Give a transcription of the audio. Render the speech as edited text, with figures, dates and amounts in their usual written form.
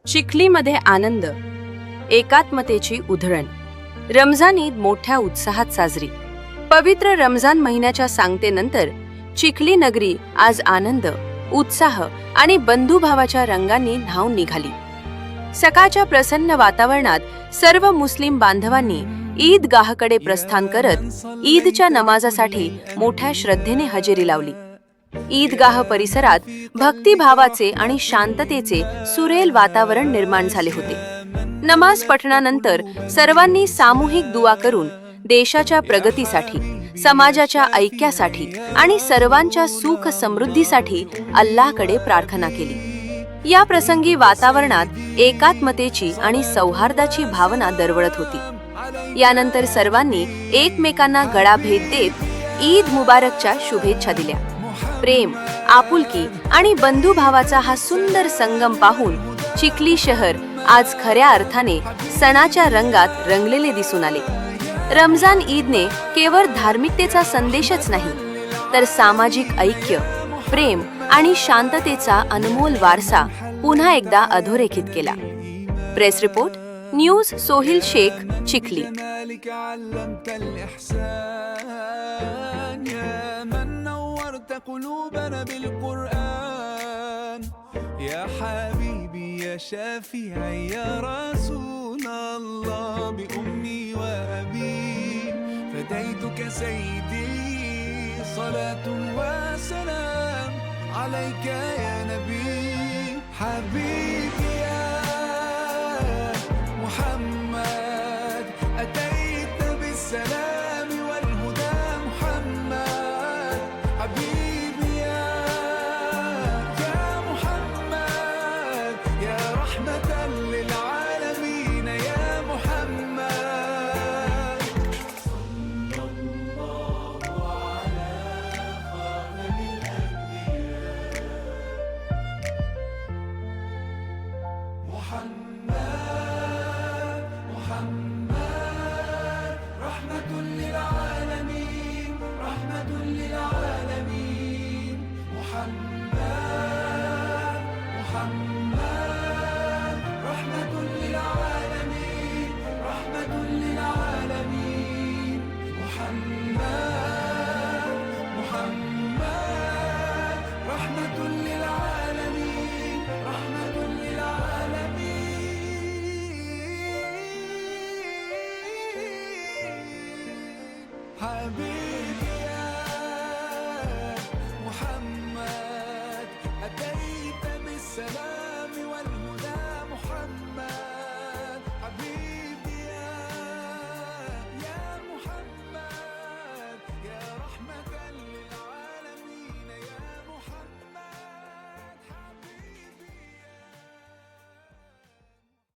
चिखलीमध्ये आनंद, एकात्मतेची उधळण. रमजान ईद मोठ्या उत्साहात साजरी. पवित्र रमजान महिन्याच्या सांगतेनंतर चिखली नगरी आज आनंद, उत्साह आणि बंधुभावाच्या रंगांनी न्हाऊन निघाली. सकाळच्या प्रसन्न वातावरणात सर्व मुस्लिम बांधवांनी ईदगाहकडे प्रस्थान करत ईदच्या नमाजासाठी मोठ्या श्रद्धेने हजेरी लावली. ईदगाह परिसरात भक्तिभावाचे आणि शांततेचे सुरेल वातावरण निर्माण झाले होते. नमाज पठणानंतर सर्वांनी सामूहिक दुआ करून देशाच्या प्रगतीसाठी, समाजाच्या ऐक्यासाठी आणि सर्वांच्या सुख समृद्धीसाठी अल्लाहकडे प्रार्थना केली. या प्रसंगी वातावरणात एकात्मतेची आणि सौहार्दाची भावना दरवळत होती. यानंतर सर्वांनी एकमेकांना गळा भेट देत ईद मुबारकच्या शुभेच्छा दिल्या. प्रेम, आपुलकी आणि बंधुभावाचा हा सुंदर संगम पाहून चिखली शहर आज खऱ्या अर्थाने सणाच्या रंगात रंगलेले दिसून आले. रमजान ईदने केवळ धार्मिकतेचा संदेशच नाही, तर सामाजिक ऐक्य, प्रेम आणि शांततेचा अनमोल वारसा पुन्हा एकदा अधोरेखित केला. प्रेस रिपोर्ट, न्यूज सोहिल शेख, चिखली. قلوبنا بالقرآن يا حبيبي يا شافعي يا رسول الله بأمي وأبي فديتك سيدي صلاة وسلام عليك يا نبي حبيبي يا محمد أتيت بالسلام والهدى محمد حبيبي يا محمد يا رحمة للعالمين يا محمد صلى الله على خاتم الأنبياء محمد